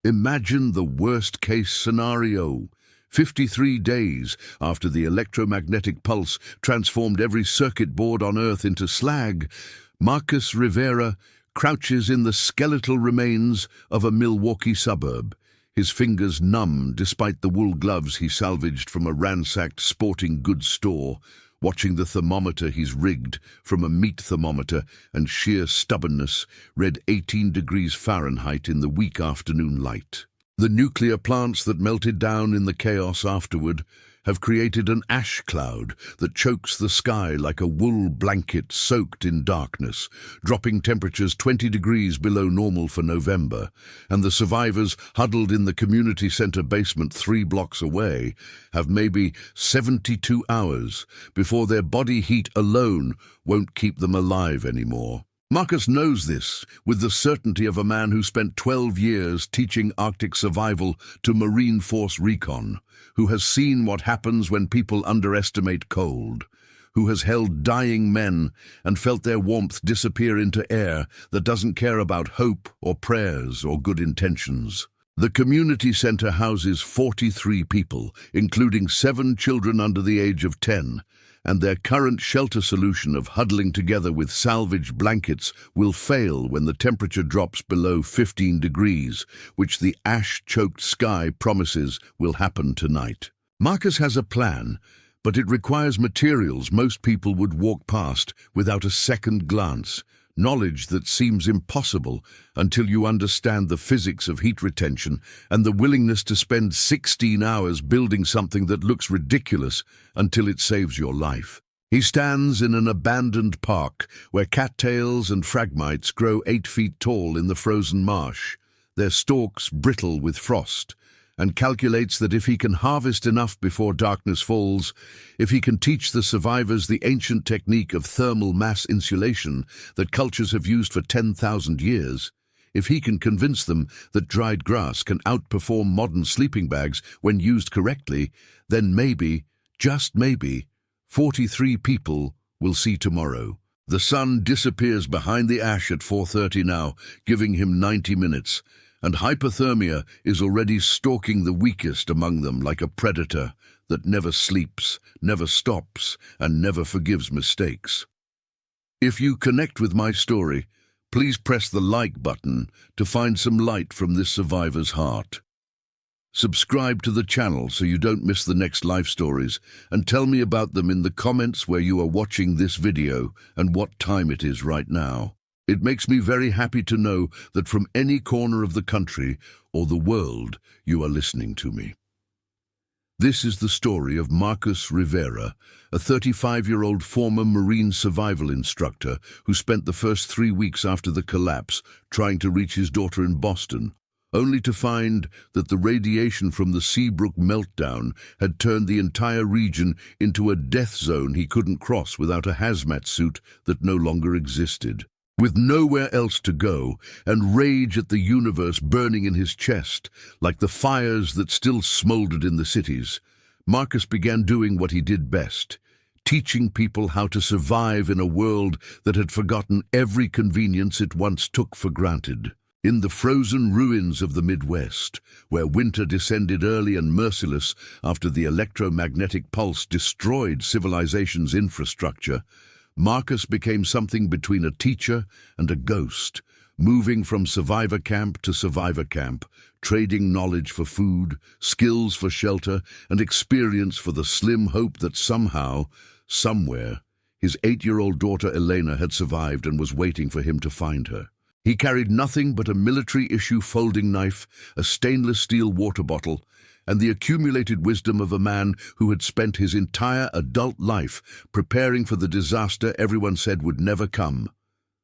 Imagine the worst-case scenario. 53 days after the electromagnetic pulse transformed every circuit board on Earth into slag, Marcus Rivera crouches in the skeletal remains of a Milwaukee suburb, his fingers numb despite the wool gloves he salvaged from a ransacked sporting goods store, watching the thermometer he's rigged from a meat thermometer and sheer stubbornness read 18 degrees Fahrenheit in the weak afternoon light. The nuclear plants that melted down in the chaos afterward have created an ash cloud that chokes the sky like a wool blanket soaked in darkness, dropping temperatures 20 degrees below normal for November, and the survivors huddled in the community center basement 3 blocks away have maybe 72 hours before their body heat alone won't keep them alive anymore. Marcus knows this with the certainty of a man who spent 12 years teaching Arctic survival to Marine Force Recon, who has seen what happens when people underestimate cold, who has held dying men and felt their warmth disappear into air that doesn't care about hope or prayers or good intentions. The community center houses 43 people, including 7 children under the age of 10, and their current shelter solution of huddling together with salvaged blankets will fail when the temperature drops below 15 degrees, which the ash-choked sky promises will happen tonight. Marcus has a plan, but it requires materials most people would walk past without a second glance, knowledge that seems impossible until you understand the physics of heat retention and the willingness to spend 16 hours building something that looks ridiculous until it saves your life. He stands in an abandoned park where cattails and phragmites grow 8 feet tall in the frozen marsh, their stalks brittle with frost, and calculates that if he can harvest enough before darkness falls, if he can teach the survivors the ancient technique of thermal mass insulation that cultures have used for 10,000 years, if he can convince them that dried grass can outperform modern sleeping bags when used correctly, then maybe, just maybe, 43 people will see tomorrow. The sun disappears behind the ash at 4:30 now, giving him 90 minutes. And hypothermia is already stalking the weakest among them like a predator that never sleeps, never stops, and never forgives mistakes. If you connect with my story, please press the like button to find some light from this survivor's heart. Subscribe to the channel so you don't miss the next life stories, and tell me about them in the comments where you are watching this video and what time it is right now. It makes me very happy to know that from any corner of the country or the world you are listening to me. This is the story of Marcus Rivera, a 35-year-old former Marine survival instructor who spent the first 3 weeks after the collapse trying to reach his daughter in Boston, only to find that the radiation from the Seabrook meltdown had turned the entire region into a death zone he couldn't cross without a hazmat suit that no longer existed. With nowhere else to go, and rage at the universe burning in his chest, like the fires that still smoldered in the cities, Marcus began doing what he did best, teaching people how to survive in a world that had forgotten every convenience it once took for granted. In the frozen ruins of the Midwest, where winter descended early and merciless after the electromagnetic pulse destroyed civilization's infrastructure, Marcus became something between a teacher and a ghost, moving from survivor camp to survivor camp, trading knowledge for food, skills for shelter, and experience for the slim hope that somehow, somewhere, his 8-year-old daughter Elena had survived and was waiting for him to find her. He carried nothing but a military-issue folding knife, a stainless steel water bottle, and the accumulated wisdom of a man who had spent his entire adult life preparing for the disaster everyone said would never come.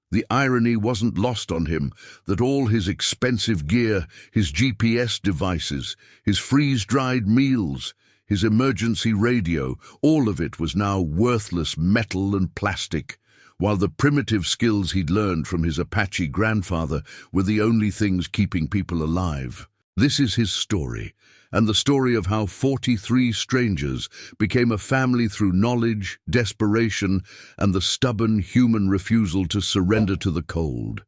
The irony wasn't lost on him that all his expensive gear, his GPS devices, his freeze-dried meals, his emergency radio, all of it was now worthless metal and plastic, while the primitive skills he'd learned from his Apache grandfather were the only things keeping people alive. This is his story, and the story of how 43 strangers became a family through knowledge, desperation, and the stubborn human refusal to surrender to the cold.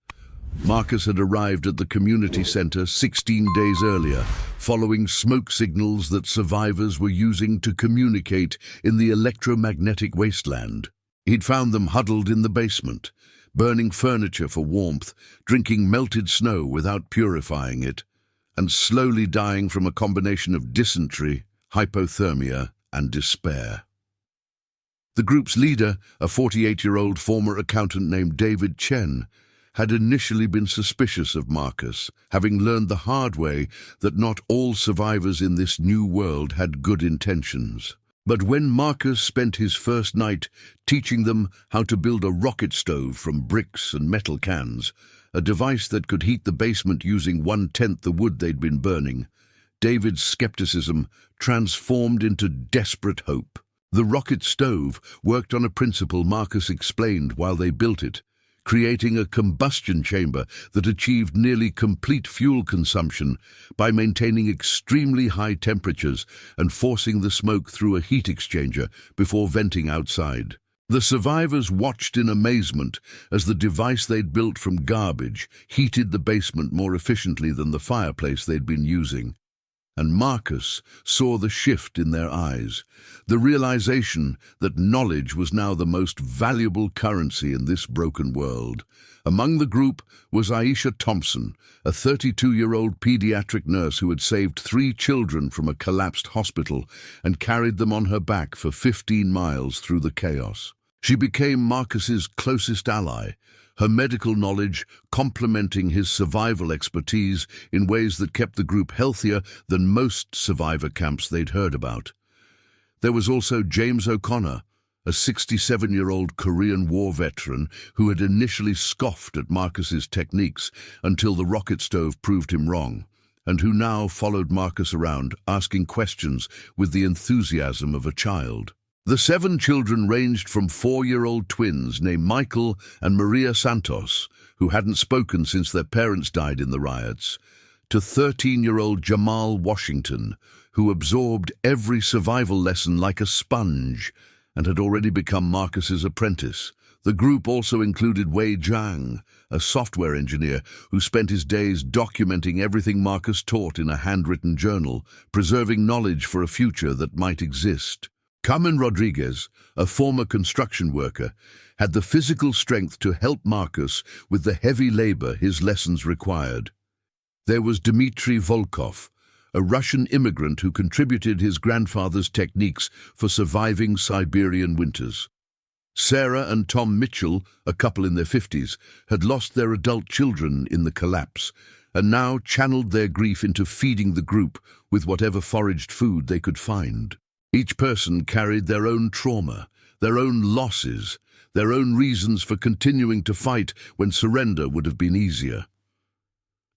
Marcus had arrived at the community center 16 days earlier, following smoke signals that survivors were using to communicate in the electromagnetic wasteland. He'd found them huddled in the basement, burning furniture for warmth, drinking melted snow without purifying it, and slowly dying from a combination of dysentery, hypothermia, and despair. The group's leader, a 48-year-old former accountant named David Chen, had initially been suspicious of Marcus, having learned the hard way that not all survivors in this new world had good intentions. But when Marcus spent his first night teaching them how to build a rocket stove from bricks and metal cans, a device that could heat the basement using 1/10 the wood they'd been burning, David's skepticism transformed into desperate hope. The rocket stove worked on a principle Marcus explained while they built it, creating a combustion chamber that achieved nearly complete fuel consumption by maintaining extremely high temperatures and forcing the smoke through a heat exchanger before venting outside. The survivors watched in amazement as the device they'd built from garbage heated the basement more efficiently than the fireplace they'd been using. And Marcus saw the shift in their eyes, the realization that knowledge was now the most valuable currency in this broken world. Among the group was Aisha Thompson, a 32-year-old pediatric nurse who had saved 3 children from a collapsed hospital and carried them on her back for 15 miles through the chaos. She became Marcus's closest ally, her medical knowledge complementing his survival expertise in ways that kept the group healthier than most survivor camps they'd heard about. There was also James O'Connor, a 67-year-old Korean War veteran who had initially scoffed at Marcus's techniques until the rocket stove proved him wrong, and who now followed Marcus around, asking questions with the enthusiasm of a child. The 7 children ranged from 4-year-old twins named Michael and Maria Santos, who hadn't spoken since their parents died in the riots, to 13-year-old Jamal Washington, who absorbed every survival lesson like a sponge and had already become Marcus's apprentice. The group also included Wei Zhang, a software engineer who spent his days documenting everything Marcus taught in a handwritten journal, preserving knowledge for a future that might exist. Carmen Rodriguez, a former construction worker, had the physical strength to help Marcus with the heavy labor his lessons required. There was Dmitry Volkov, a Russian immigrant who contributed his grandfather's techniques for surviving Siberian winters. Sarah and Tom Mitchell, a couple in their 50s, had lost their adult children in the collapse and now channeled their grief into feeding the group with whatever foraged food they could find. Each person carried their own trauma, their own losses, their own reasons for continuing to fight when surrender would have been easier.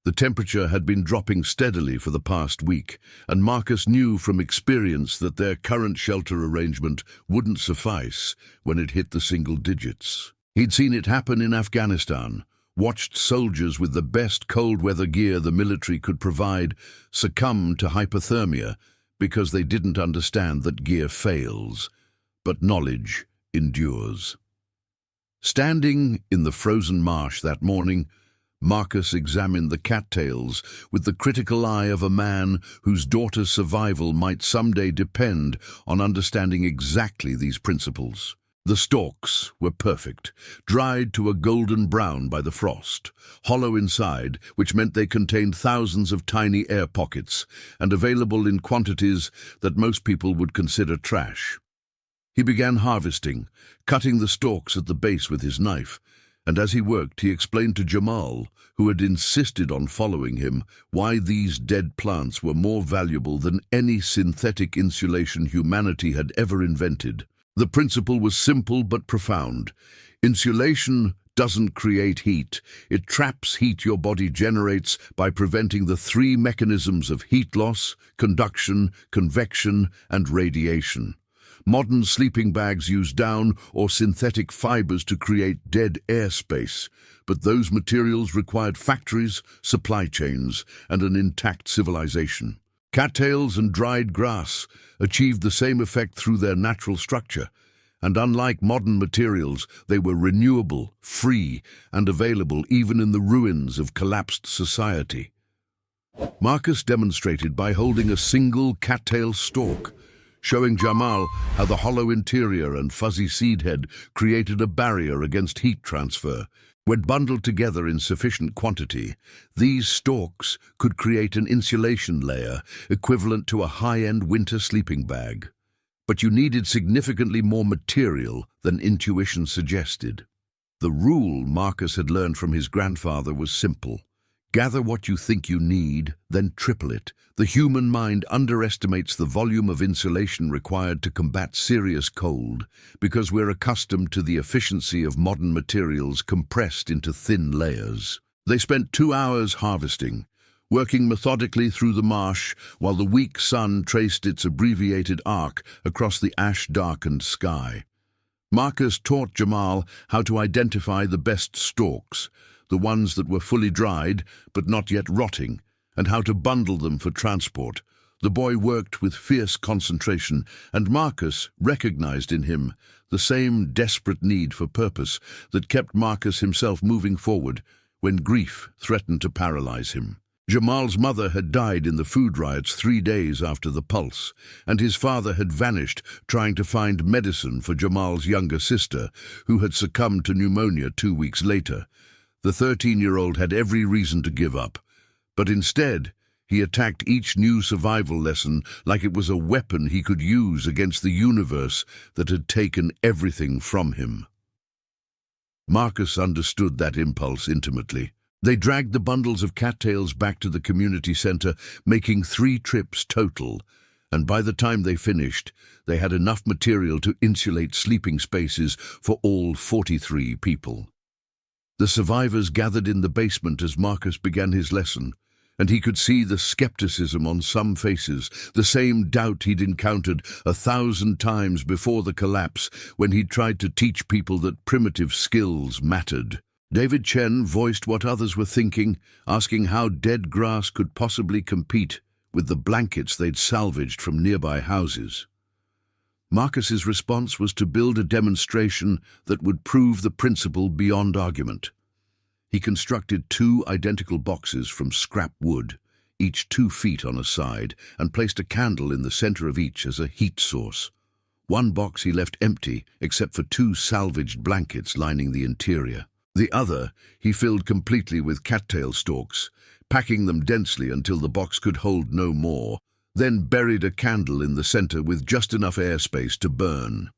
The temperature had been dropping steadily for the past week, and Marcus knew from experience that their current shelter arrangement wouldn't suffice when it hit the single digits. He'd seen it happen in Afghanistan, watched soldiers with the best cold-weather gear the military could provide succumb to hypothermia because they didn't understand that gear fails, but knowledge endures. Standing in the frozen marsh that morning, Marcus examined the cattails with the critical eye of a man whose daughter's survival might someday depend on understanding exactly these principles. The stalks were perfect, dried to a golden brown by the frost, hollow inside, which meant they contained thousands of tiny air pockets, and available in quantities that most people would consider trash. He began harvesting, cutting the stalks at the base with his knife, and as he worked he explained to Jamal, who had insisted on following him, why these dead plants were more valuable than any synthetic insulation humanity had ever invented. The principle was simple but profound. Insulation doesn't create heat. It traps heat your body generates by preventing the 3 mechanisms of heat loss, conduction, convection, and radiation. Modern sleeping bags use down or synthetic fibers to create dead airspace, but those materials required factories, supply chains, and an intact civilization. Cattails and dried grass achieved the same effect through their natural structure, And unlike modern materials, they were renewable, free, and available even in the ruins of collapsed society. Marcus demonstrated by holding a single cattail stalk, showing Jamal how the hollow interior and fuzzy seed head created a barrier against heat transfer. When bundled together in sufficient quantity, these stalks could create an insulation layer equivalent to a high-end winter sleeping bag. But you needed significantly more material than intuition suggested. The rule Marcus had learned from his grandfather was simple. Gather what you think you need, then triple it. The human mind underestimates the volume of insulation required to combat serious cold because we're accustomed to the efficiency of modern materials compressed into thin layers. They spent 2 hours harvesting, working methodically through the marsh while the weak sun traced its abbreviated arc across the ash-darkened sky. Marcus taught Jamal how to identify the best stalks, the ones that were fully dried but not yet rotting, and how to bundle them for transport. The boy worked with fierce concentration, and Marcus recognized in him the same desperate need for purpose that kept Marcus himself moving forward when grief threatened to paralyze him. Jamal's mother had died in the food riots 3 days after the Pulse, and his father had vanished trying to find medicine for Jamal's younger sister, who had succumbed to pneumonia 2 weeks later. The 13-year-old had every reason to give up, but instead he attacked each new survival lesson like it was a weapon he could use against the universe that had taken everything from him. Marcus understood that impulse intimately. They dragged the bundles of cattails back to the community center, making 3 trips total, and by the time they finished, they had enough material to insulate sleeping spaces for all 43 people. The survivors gathered in the basement as Marcus began his lesson, and he could see the skepticism on some faces, the same doubt he'd encountered 1,000 times before the collapse when he'd tried to teach people that primitive skills mattered. David Chen voiced what others were thinking, asking how dead grass could possibly compete with the blankets they'd salvaged from nearby houses. Marcus's response was to build a demonstration that would prove the principle beyond argument. He constructed 2 identical boxes from scrap wood, each 2 feet on a side, and placed a candle in the center of each as a heat source. One box he left empty, except for 2 salvaged blankets lining the interior. The other he filled completely with cattail stalks, packing them densely until the box could hold no more, then buried a candle in the center with just enough airspace to burn.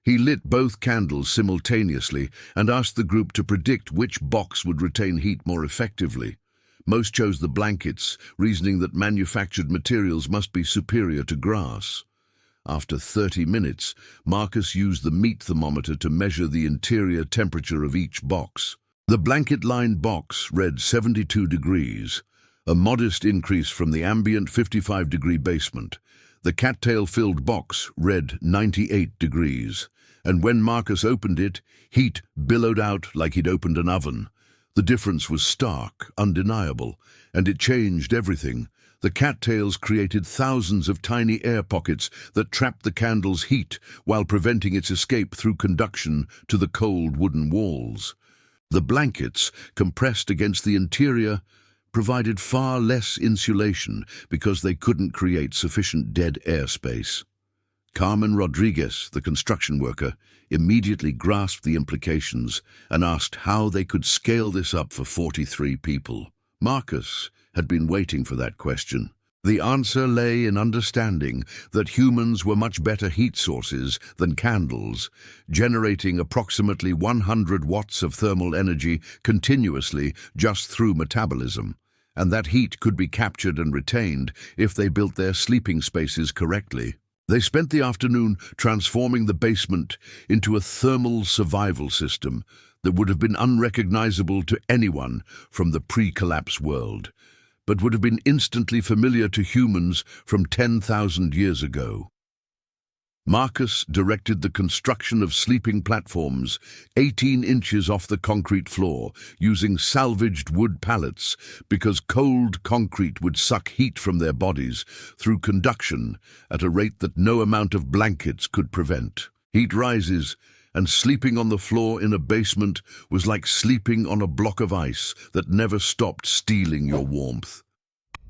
He lit both candles simultaneously and asked the group to predict which box would retain heat more effectively. Most chose the blankets, reasoning that manufactured materials must be superior to grass. After 30 minutes, Marcus used the meat thermometer to measure the interior temperature of each box. The blanket-lined box read 72 degrees, a modest increase from the ambient 55-degree basement. The cattail-filled box read 98 degrees, and when Marcus opened it, heat billowed out like he'd opened an oven. The difference was stark, undeniable, and it changed everything. The cattails created thousands of tiny air pockets that trapped the candle's heat while preventing its escape through conduction to the cold wooden walls. The blankets, compressed against the interior, provided far less insulation because they couldn't create sufficient dead airspace. Carmen Rodriguez, the construction worker, immediately grasped the implications and asked how they could scale this up for 43 people. Marcus had been waiting for that question. The answer lay in understanding that humans were much better heat sources than candles, generating approximately 100 watts of thermal energy continuously just through metabolism, and that heat could be captured and retained if they built their sleeping spaces correctly. They spent the afternoon transforming the basement into a thermal survival system that would have been unrecognizable to anyone from the pre-collapse world, but would have been instantly familiar to humans from 10,000 years ago. Marcus directed the construction of sleeping platforms 18 inches off the concrete floor using salvaged wood pallets because cold concrete would suck heat from their bodies through conduction at a rate that no amount of blankets could prevent. Heat rises, and sleeping on the floor in a basement was like sleeping on a block of ice that never stopped stealing your warmth.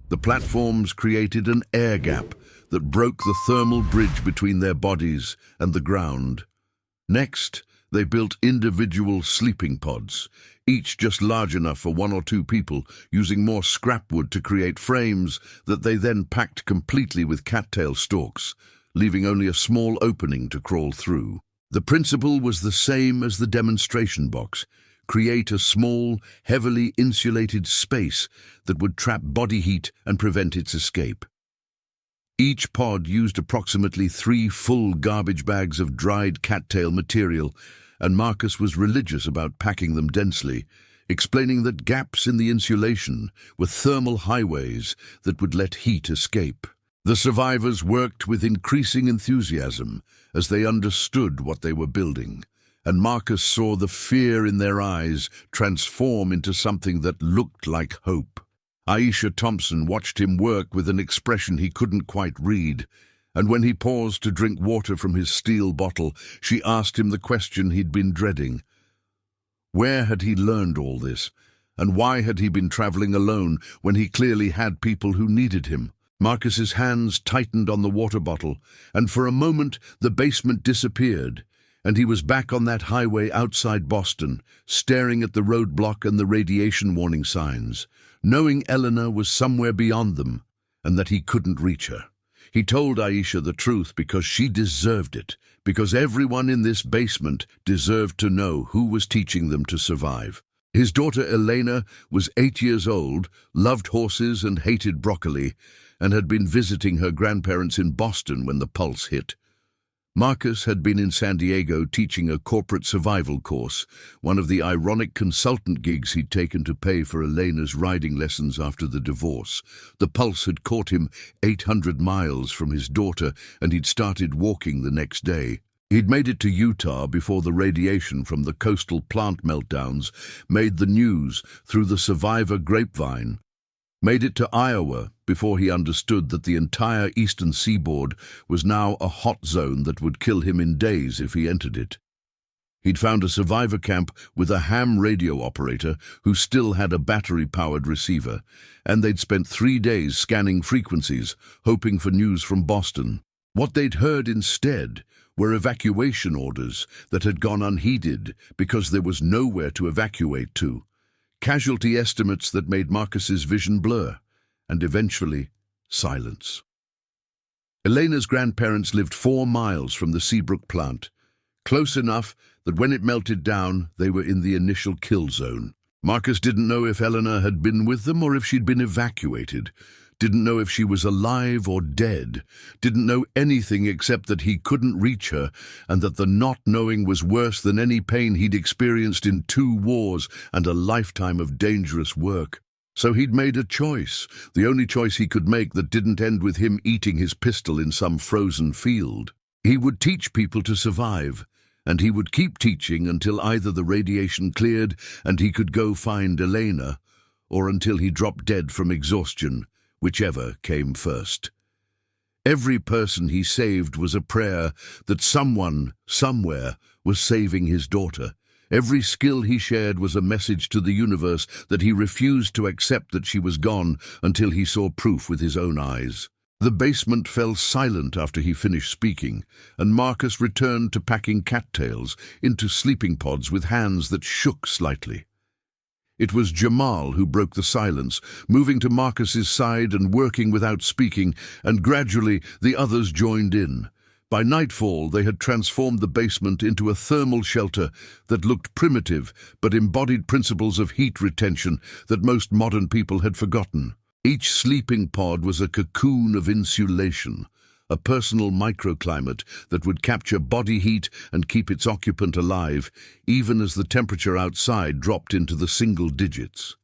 The platforms created an air gap that broke the thermal bridge between their bodies and the ground. Next, they built individual sleeping pods, each just large enough for 1 or 2 people, using more scrap wood to create frames that they then packed completely with cattail stalks, leaving only a small opening to crawl through. The principle was the same as the demonstration box: create a small, heavily insulated space that would trap body heat and prevent its escape. Each pod used approximately 3 full garbage bags of dried cattail material, and Marcus was religious about packing them densely, explaining that gaps in the insulation were thermal highways that would let heat escape. The survivors worked with increasing enthusiasm as they understood what they were building, and Marcus saw the fear in their eyes transform into something that looked like hope. Aisha Thompson watched him work with an expression he couldn't quite read, and when he paused to drink water from his steel bottle, she asked him the question he'd been dreading. Where had he learned all this, and why had he been traveling alone when he clearly had people who needed him? Marcus's hands tightened on the water bottle, and for a moment the basement disappeared, and he was back on that highway outside Boston, staring at the roadblock and the radiation warning signs, knowing Eleanor was somewhere beyond them, and that he couldn't reach her. He told Aisha the truth because she deserved it, because everyone in this basement deserved to know who was teaching them to survive. His daughter Elena was 8 years old, loved horses and hated broccoli, and had been visiting her grandparents in Boston when the pulse hit. Marcus had been in San Diego teaching a corporate survival course, one of the ironic consultant gigs he'd taken to pay for Elena's riding lessons after the divorce. The pulse had caught him 800 miles from his daughter, and he'd started walking the next day. He'd made it to Utah before the radiation from the coastal plant meltdowns made the news through the survivor grapevine, made it to Iowa before he understood that the entire eastern seaboard was now a hot zone that would kill him in days if he entered it. He'd found a survivor camp with a ham radio operator who still had a battery-powered receiver, and they'd spent 3 days scanning frequencies, hoping for news from Boston. What they'd heard instead were evacuation orders that had gone unheeded because there was nowhere to evacuate to. Casualty estimates that made Marcus's vision blur, and eventually, silence. Elena's grandparents lived 4 miles from the Seabrook plant, close enough that when it melted down, they were in the initial kill zone. Marcus didn't know if Eleanor had been with them or if she'd been evacuated, didn't know if she was alive or dead, didn't know anything except that he couldn't reach her, and that the not knowing was worse than any pain he'd experienced in 2 wars and a lifetime of dangerous work. So he'd made a choice, the only choice he could make that didn't end with him eating his pistol in some frozen field. He would teach people to survive, and he would keep teaching until either the radiation cleared and he could go find Elena, or until he dropped dead from exhaustion, whichever came first. Every person he saved was a prayer that someone, somewhere, was saving his daughter. Every skill he shared was a message to the universe that he refused to accept that she was gone until he saw proof with his own eyes. The basement fell silent after he finished speaking, and Marcus returned to packing cattails into sleeping pods with hands that shook slightly. It was Jamal who broke the silence, moving to Marcus's side and working without speaking, and gradually the others joined in. By nightfall, they had transformed the basement into a thermal shelter that looked primitive but embodied principles of heat retention that most modern people had forgotten. Each sleeping pod was a cocoon of insulation, a personal microclimate that would capture body heat and keep its occupant alive, even as the temperature outside dropped into the single digits.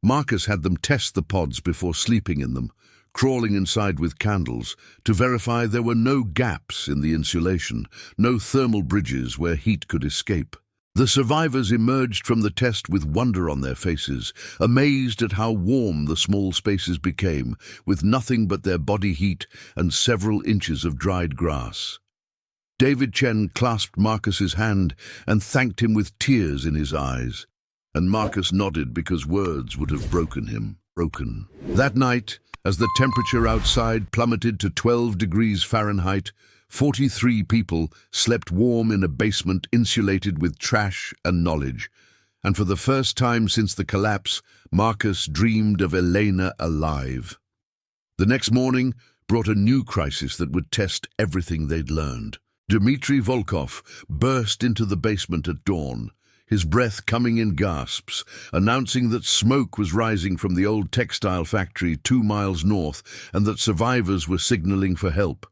Marcus had them test the pods before sleeping in them, crawling inside with candles, to verify there were no gaps in the insulation, no thermal bridges where heat could escape. The survivors emerged from the test with wonder on their faces, amazed at how warm the small spaces became, with nothing but their body heat and several inches of dried grass. David Chen clasped Marcus's hand and thanked him with tears in his eyes, and Marcus nodded because words would have broken him. That night, as the temperature outside plummeted to 12 degrees Fahrenheit, 43 people slept warm in a basement insulated with trash and knowledge, and for the first time since the collapse, Marcus dreamed of Elena alive. The next morning brought a new crisis that would test everything they'd learned. Dmitry Volkov burst into the basement at dawn, his breath coming in gasps, announcing that smoke was rising from the old textile factory 2 miles north and that survivors were signaling for help.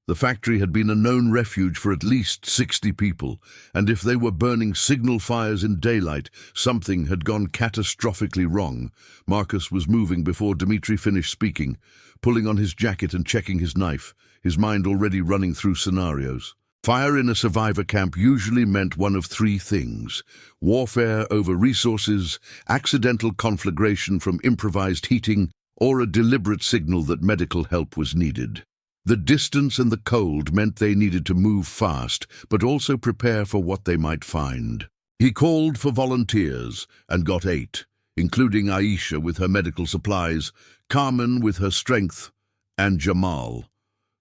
The factory had been a known refuge for at least 60 people, and if they were burning signal fires in daylight, something had gone catastrophically wrong. Marcus was moving before Dmitry finished speaking, pulling on his jacket and checking his knife, his mind already running through scenarios. Fire in a survivor camp usually meant one of 3 things: warfare over resources, accidental conflagration from improvised heating, or a deliberate signal that medical help was needed. The distance and the cold meant they needed to move fast, but also prepare for what they might find. He called for volunteers and got 8, including Aisha with her medical supplies, Carmen with her strength, and Jamal,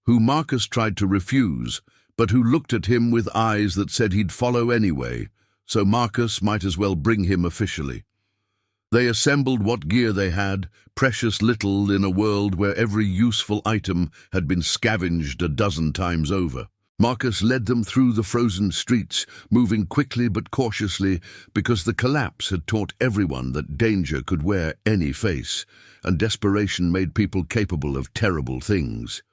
who Marcus tried to refuse, but who looked at him with eyes that said he'd follow anyway, so Marcus might as well bring him officially. They assembled what gear they had, precious little in a world where every useful item had been scavenged a dozen times over. Marcus led them through the frozen streets, moving quickly but cautiously, because the collapse had taught everyone that danger could wear any face, and desperation made people capable of terrible things.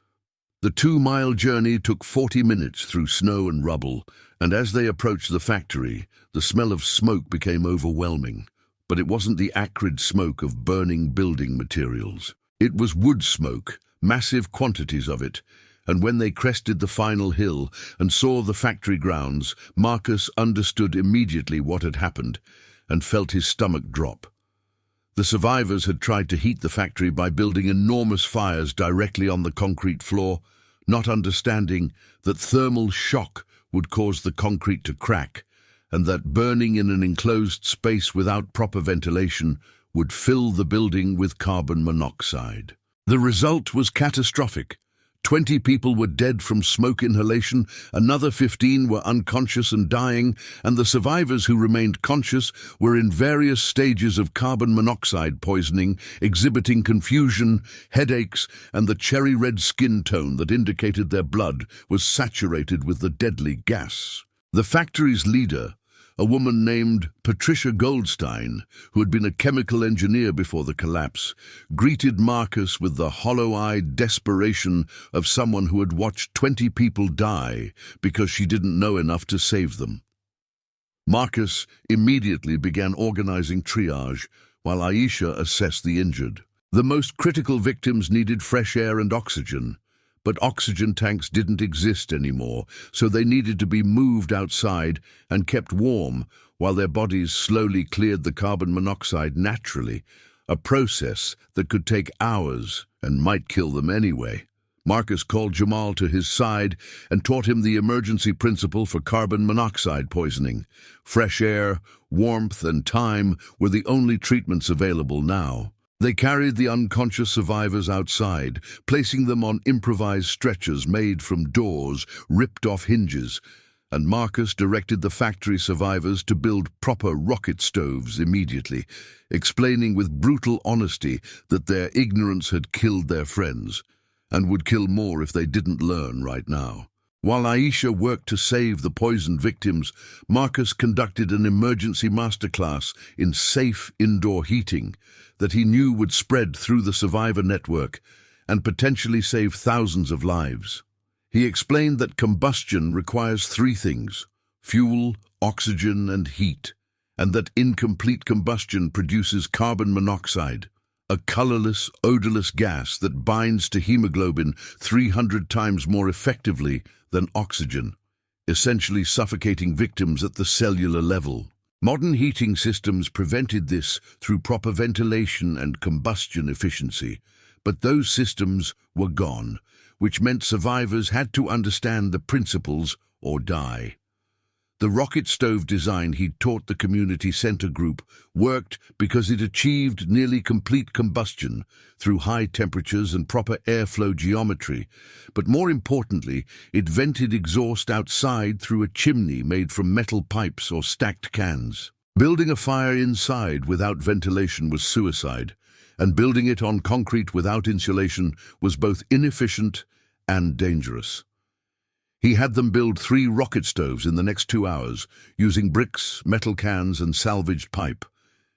The 2-mile journey took 40 minutes through snow and rubble, and as they approached the factory, the smell of smoke became overwhelming. But it wasn't the acrid smoke of burning building materials. It was wood smoke, massive quantities of it, and when they crested the final hill and saw the factory grounds, Marcus understood immediately what had happened and felt his stomach drop. The survivors had tried to heat the factory by building enormous fires directly on the concrete floor, not understanding that thermal shock would cause the concrete to crack, and that burning in an enclosed space without proper ventilation would fill the building with carbon monoxide. The result was catastrophic. 20 people were dead from smoke inhalation, another 15 were unconscious and dying, and the survivors who remained conscious were in various stages of carbon monoxide poisoning, exhibiting confusion, headaches, and the cherry-red skin tone that indicated their blood was saturated with the deadly gas. The factory's leader, a woman named Patricia Goldstein, who had been a chemical engineer before the collapse, greeted Marcus with the hollow-eyed desperation of someone who had watched 20 people die because she didn't know enough to save them. Marcus immediately began organizing triage, while Aisha assessed the injured. The most critical victims needed fresh air and oxygen, but oxygen tanks didn't exist anymore, so they needed to be moved outside and kept warm while their bodies slowly cleared the carbon monoxide naturally, a process that could take hours and might kill them anyway. Marcus called Jamal to his side and taught him the emergency principle for carbon monoxide poisoning. Fresh air, warmth, and time were the only treatments available now. They carried the unconscious survivors outside, placing them on improvised stretchers made from doors ripped off hinges, and Marcus directed the factory survivors to build proper rocket stoves immediately, explaining with brutal honesty that their ignorance had killed their friends, and would kill more if they didn't learn right now. While Aisha worked to save the poisoned victims, Marcus conducted an emergency masterclass in safe indoor heating that he knew would spread through the survivor network and potentially save thousands of lives. He explained that combustion requires 3 things: fuel, oxygen, and heat, and that incomplete combustion produces carbon monoxide, a colorless, odorless gas that binds to hemoglobin 300 times more effectively than oxygen, essentially suffocating victims at the cellular level. Modern heating systems prevented this through proper ventilation and combustion efficiency, but those systems were gone, which meant survivors had to understand the principles or die. The rocket stove design he'd taught the community center group worked because it achieved nearly complete combustion through high temperatures and proper airflow geometry, but more importantly, it vented exhaust outside through a chimney made from metal pipes or stacked cans. Building a fire inside without ventilation was suicide, and building it on concrete without insulation was both inefficient and dangerous. He had them build 3 rocket stoves in the next 2 hours, using bricks, metal cans, and salvaged pipe.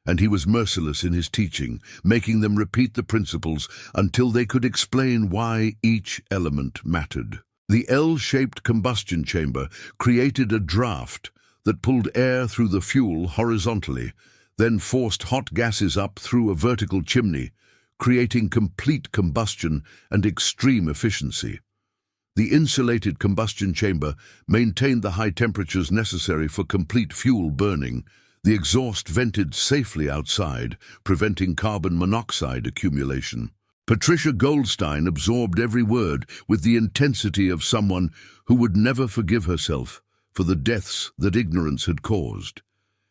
And he was merciless in his teaching, making them repeat the principles until they could explain why each element mattered. The L-shaped combustion chamber created a draft that pulled air through the fuel horizontally, then forced hot gases up through a vertical chimney, creating complete combustion and extreme efficiency. The insulated combustion chamber maintained the high temperatures necessary for complete fuel burning. The exhaust vented safely outside, preventing carbon monoxide accumulation. Patricia Goldstein absorbed every word with the intensity of someone who would never forgive herself for the deaths that ignorance had caused.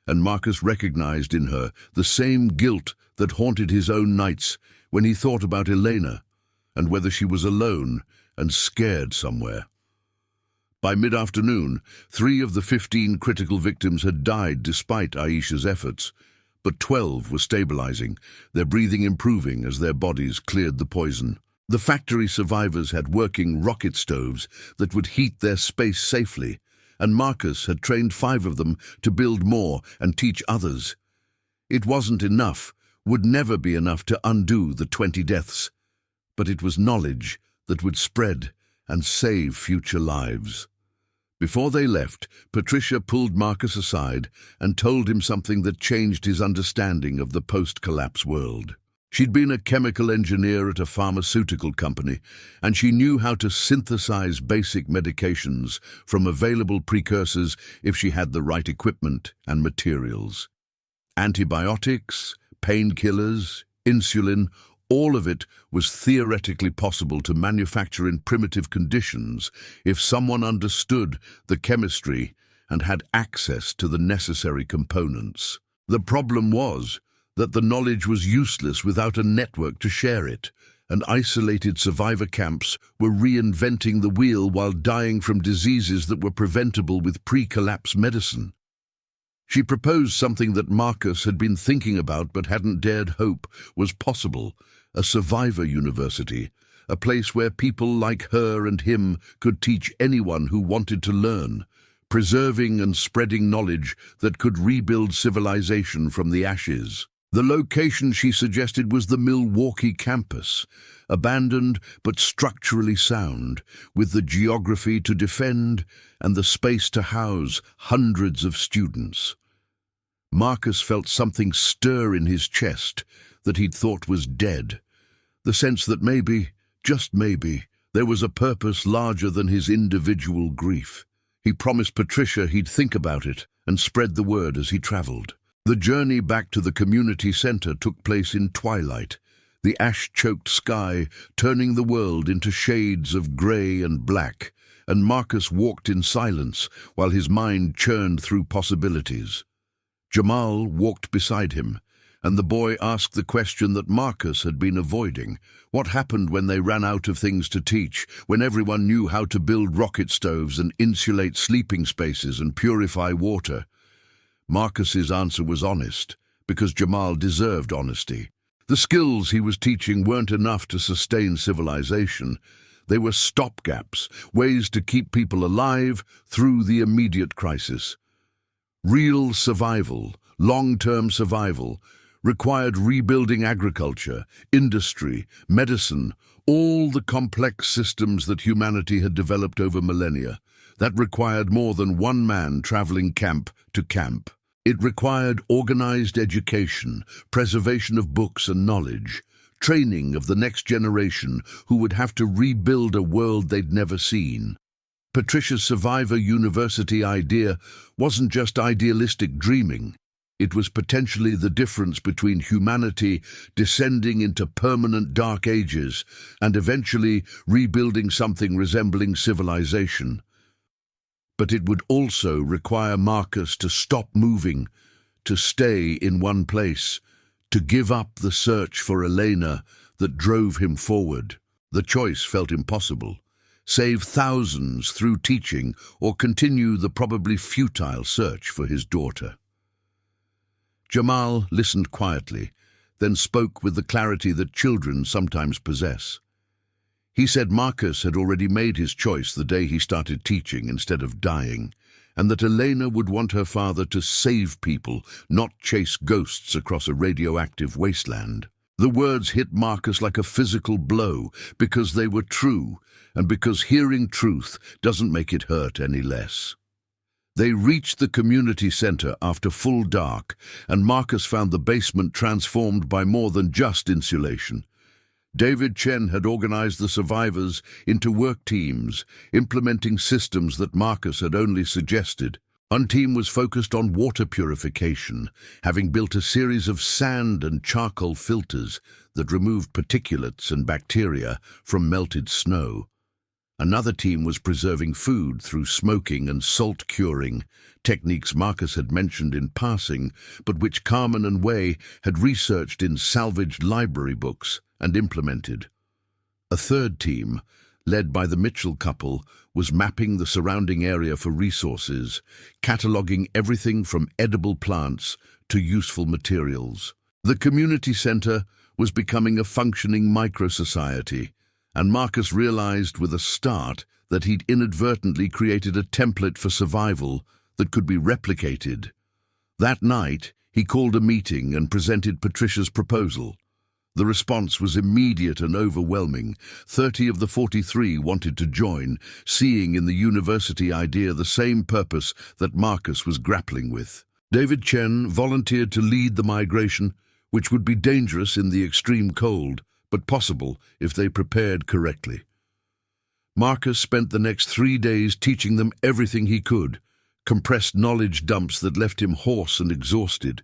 And Marcus recognized in her the same guilt that haunted his own nights when he thought about Elena and whether she was alone and scared somewhere. By mid-afternoon, 3 of the 15 critical victims had died despite Aisha's efforts, but 12 were stabilizing, their breathing improving as their bodies cleared the poison. The factory survivors had working rocket stoves that would heat their space safely, and Marcus had trained 5 of them to build more and teach others. It wasn't enough, would never be enough to undo the 20 deaths, but it was knowledge that would spread and save future lives. Before they left, Patricia pulled Marcus aside and told him something that changed his understanding of the post-collapse world. She'd been a chemical engineer at a pharmaceutical company, and she knew how to synthesize basic medications from available precursors if she had the right equipment and materials. Antibiotics, painkillers, insulin, all of it was theoretically possible to manufacture in primitive conditions if someone understood the chemistry and had access to the necessary components. The problem was that the knowledge was useless without a network to share it, and isolated survivor camps were reinventing the wheel while dying from diseases that were preventable with pre-collapse medicine. She proposed something that Marcus had been thinking about but hadn't dared hope was possible: a survivor university, a place where people like her and him could teach anyone who wanted to learn, preserving and spreading knowledge that could rebuild civilization from the ashes. The location she suggested was the Milwaukee campus, abandoned but structurally sound, with the geography to defend and the space to house hundreds of students. Marcus felt something stir in his chest that he'd thought was dead, the sense that maybe, just maybe, there was a purpose larger than his individual grief. He promised Patricia he'd think about it and spread the word as he traveled. The journey back to the community center took place in twilight, the ash-choked sky turning the world into shades of gray and black, and Marcus walked in silence while his mind churned through possibilities. Jamal walked beside him, and the boy asked the question that Marcus had been avoiding. What happened when they ran out of things to teach, when everyone knew how to build rocket stoves and insulate sleeping spaces and purify water? Marcus's answer was honest, because Jamal deserved honesty. The skills he was teaching weren't enough to sustain civilization. They were stopgaps, ways to keep people alive through the immediate crisis. Real survival, long-term survival, required rebuilding agriculture, industry, medicine, all the complex systems that humanity had developed over millennia. That required more than one man traveling camp to camp. It required organized education, preservation of books and knowledge, training of the next generation who would have to rebuild a world they'd never seen. Patricia's Survivor University idea wasn't just idealistic dreaming. It was potentially the difference between humanity descending into permanent dark ages and eventually rebuilding something resembling civilization. But it would also require Marcus to stop moving, to stay in one place, to give up the search for Elena that drove him forward. The choice felt impossible. Save thousands through teaching or continue the probably futile search for his daughter. Jamal listened quietly, then spoke with the clarity that children sometimes possess. He said Marcus had already made his choice the day he started teaching instead of dying, and that Elena would want her father to save people, not chase ghosts across a radioactive wasteland. The words hit Marcus like a physical blow because they were true, and because hearing truth doesn't make it hurt any less. They reached the community center after full dark, and Marcus found the basement transformed by more than just insulation. David Chen had organized the survivors into work teams, implementing systems that Marcus had only suggested. One team was focused on water purification, having built a series of sand and charcoal filters that removed particulates and bacteria from melted snow. Another team was preserving food through smoking and salt curing, techniques Marcus had mentioned in passing, but which Carmen and Wei had researched in salvaged library books and implemented. A third team, led by the Mitchell couple, was mapping the surrounding area for resources, cataloging everything from edible plants to useful materials. The community center was becoming a functioning micro-society, and Marcus realized with a start that he'd inadvertently created a template for survival that could be replicated. That night, he called a meeting and presented Patricia's proposal. The response was immediate and overwhelming. 30 of the 43 wanted to join, seeing in the university idea the same purpose that Marcus was grappling with. David Chen volunteered to lead the migration, which would be dangerous in the extreme cold, but possible if they prepared correctly. Marcus spent the next 3 days teaching them everything he could, compressed knowledge dumps that left him hoarse and exhausted,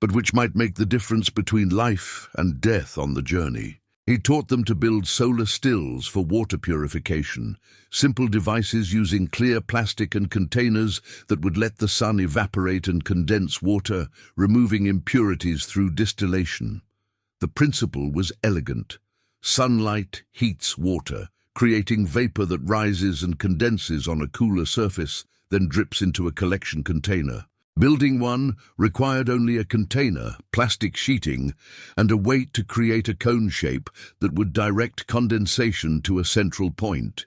but which might make the difference between life and death on the journey. He taught them to build solar stills for water purification, simple devices using clear plastic and containers that would let the sun evaporate and condense water, removing impurities through distillation. The principle was elegant. Sunlight heats water, creating vapor that rises and condenses on a cooler surface, then drips into a collection container. Building one required only a container, plastic sheeting, and a weight to create a cone shape that would direct condensation to a central point.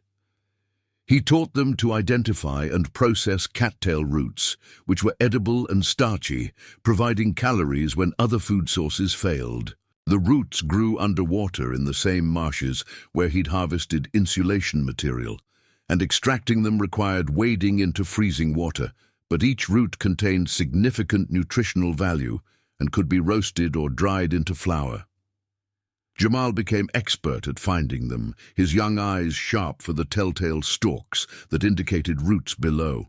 He taught them to identify and process cattail roots, which were edible and starchy, providing calories when other food sources failed. The roots grew underwater in the same marshes where he'd harvested insulation material, and extracting them required wading into freezing water, but each root contained significant nutritional value and could be roasted or dried into flour. Jamal became expert at finding them, his young eyes sharp for the telltale stalks that indicated roots below.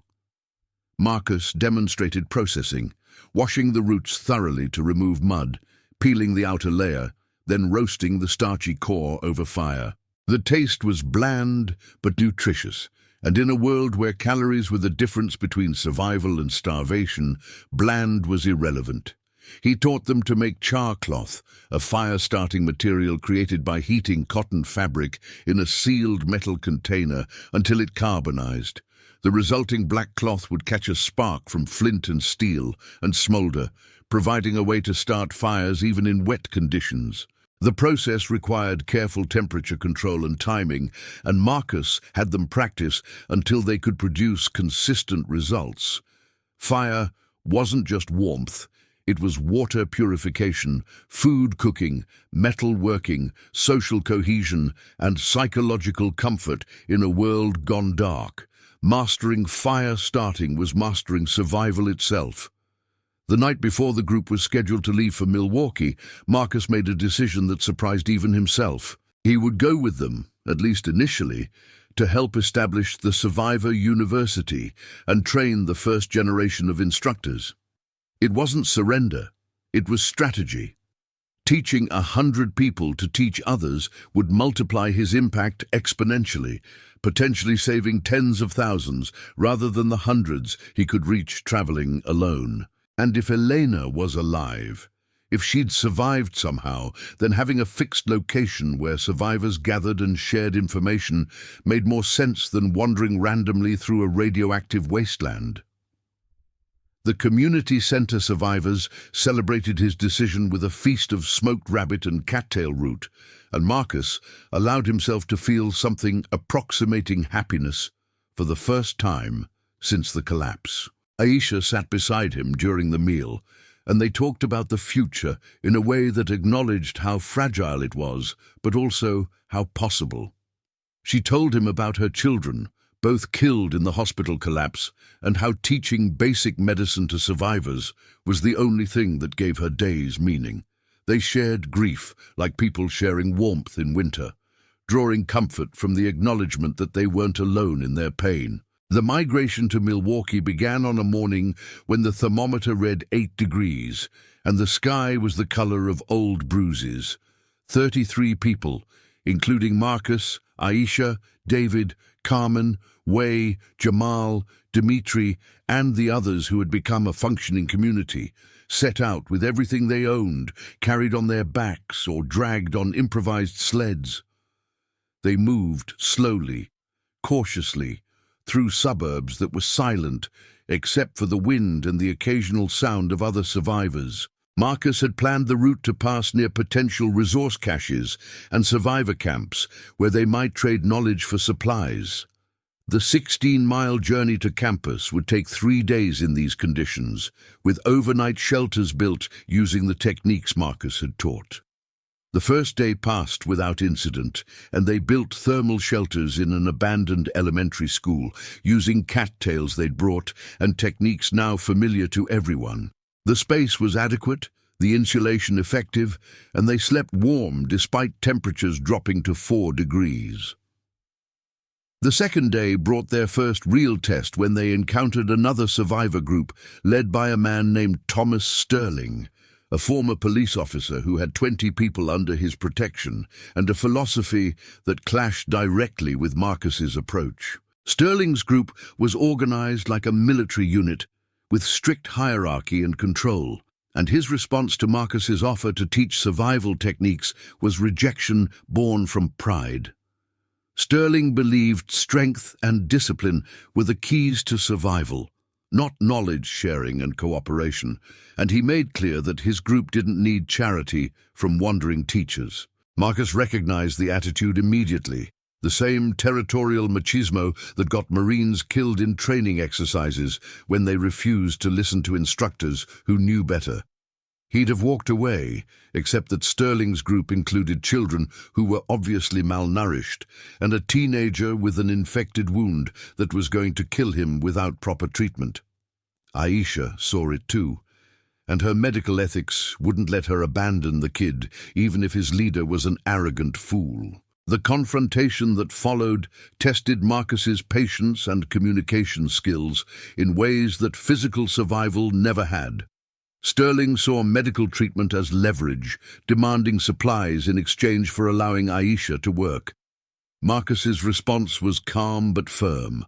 Marcus demonstrated processing, washing the roots thoroughly to remove mud, peeling the outer layer, then roasting the starchy core over fire. The taste was bland but nutritious, and in a world where calories were the difference between survival and starvation, bland was irrelevant. He taught them to make char cloth, a fire-starting material created by heating cotton fabric in a sealed metal container until it carbonized. The resulting black cloth would catch a spark from flint and steel and smolder, providing a way to start fires even in wet conditions. The process required careful temperature control and timing, and Marcus had them practice until they could produce consistent results. Fire wasn't just warmth, it was water purification, food cooking, metal working, social cohesion, and psychological comfort in a world gone dark. Mastering fire starting was mastering survival itself. The night before the group was scheduled to leave for Milwaukee, Marcus made a decision that surprised even himself. He would go with them, at least initially, to help establish the Survivor University and train the first generation of instructors. It wasn't surrender, it was strategy. Teaching 100 people to teach others would multiply his impact exponentially, potentially saving tens of thousands rather than the hundreds he could reach traveling alone. And if Elena was alive, if she'd survived somehow, then having a fixed location where survivors gathered and shared information made more sense than wandering randomly through a radioactive wasteland. The community center survivors celebrated his decision with a feast of smoked rabbit and cattail root, and Marcus allowed himself to feel something approximating happiness for the first time since the collapse. Aisha sat beside him during the meal, and they talked about the future in a way that acknowledged how fragile it was, but also how possible. She told him about her children, both killed in the hospital collapse, and how teaching basic medicine to survivors was the only thing that gave her days meaning. They shared grief like people sharing warmth in winter, drawing comfort from the acknowledgement that they weren't alone in their pain. The migration to Milwaukee began on a morning when the thermometer read 8 degrees, and the sky was the color of old bruises. 33 people, including Marcus, Aisha, David, Carmen, Wei, Jamal, Dimitri, and the others who had become a functioning community, set out with everything they owned, carried on their backs or dragged on improvised sleds. They moved slowly, cautiously, through suburbs that were silent except for the wind and the occasional sound of other survivors. Marcus had planned the route to pass near potential resource caches and survivor camps where they might trade knowledge for supplies. The 16-mile journey to campus would take 3 days in these conditions, with overnight shelters built using the techniques Marcus had taught. The first day passed without incident, and they built thermal shelters in an abandoned elementary school, using cattails they'd brought and techniques now familiar to everyone. The space was adequate, the insulation effective, and they slept warm despite temperatures dropping to 4 degrees. The second day brought their first real test when they encountered another survivor group led by a man named Thomas Sterling, a former police officer who had 20 people under his protection and a philosophy that clashed directly with Marcus's approach. Sterling's group was organized like a military unit with strict hierarchy and control, and his response to Marcus's offer to teach survival techniques was rejection born from pride. Sterling believed strength and discipline were the keys to survival, not knowledge sharing and cooperation, and he made clear that his group didn't need charity from wandering teachers. Marcus recognized the attitude immediately, the same territorial machismo that got Marines killed in training exercises when they refused to listen to instructors who knew better. He'd have walked away, except that Sterling's group included children who were obviously malnourished and a teenager with an infected wound that was going to kill him without proper treatment. Aisha saw it too, and her medical ethics wouldn't let her abandon the kid, even if his leader was an arrogant fool. The confrontation that followed tested Marcus's patience and communication skills in ways that physical survival never had. Sterling saw medical treatment as leverage, demanding supplies in exchange for allowing Aisha to work. Marcus's response was calm but firm.